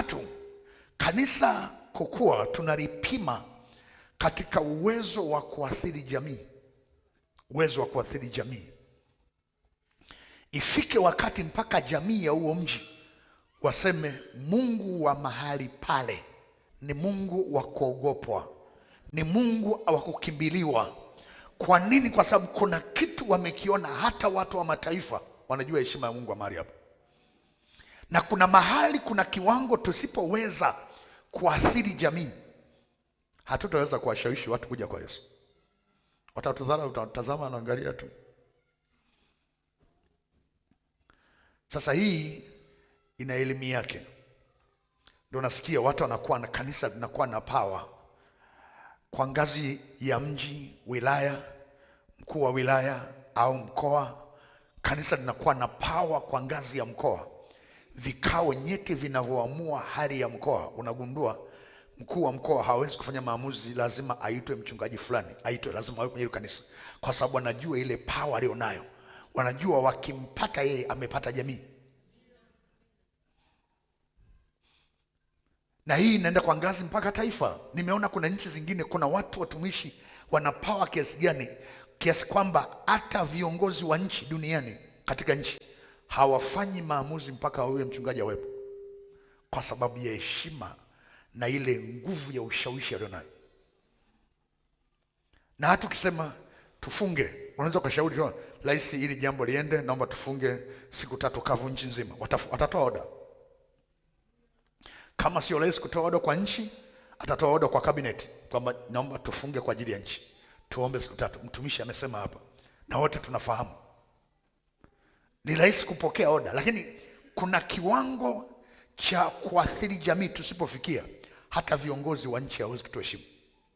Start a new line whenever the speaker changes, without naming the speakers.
tatu, kanisa kukua tunalipima katika uwezo wa kuathiri jamii. Uwezo wa kuathiri jamii. Ifike wakati mpaka jamii ya huo mji waseme Mungu wa mahali pale ni Mungu wa kuogopwa, ni Mungu wa kukimbiliwa. Kwa nini? Kwa sababu kuna kitu wamekiona. Hata watu wa mataifa wanajua heshima ya Mungu wa mahali hapo. Na kuna mahali, kuna kiwango tusipoweza kuathiri jamii, hatutaweza kuwashawishi watu kuja kwa Yesu. Watatudharau, utatazama na angalia tu. Sasa hii ina elimu yake. Ndio nasikia watu wanakuwa na kanisa linakuwa na power kwa ngazi ya mji, wilaya, mkuu wa wilaya au mkoa. Kanisa linakuwa na power kwa ngazi ya mkoa. Vikao nyeti vinavyoamua hali ya mkoa. Unagundua mkuu wa mkoa hawezi kufanya maamuzi, lazima aitwe mchungaji fulani, lazima awe kwenye kanisa, kwa sababu anajua ile power alionayo. Wanajua wakimpata yeye amepata jamii. Na hii inaenda kwa ngazi mpaka taifa. Nimeona kuna nchi zingine, kuna watu watumishi wana power kiasi gani, kiasi kwamba hata viongozi wa nchi duniani katika nchi hawafanyi maamuzi mpaka huyo mchungaji awepo, kwa sababu ya heshima na ile nguvu ya ushawishi alionayo. Na hata ukisema tufunge, unaweza kushauri rais ili jambo liende, naomba tufunge siku 3 kavu nchi nzima. Watatoa oda. Kama sio rais kutoa oda kwa nchi, atatoa oda kwa cabinet kwamba naomba tufunge kwa ajili ya nchi, tuombe siku 3. Mtumishi amesema hapa, na wote tunafahamu ni rais kupokea oda. Lakini kuna kiwango cha kuathiri jamii tusipofikia, hata viongozi wa nchi hawezi kutuheshimu.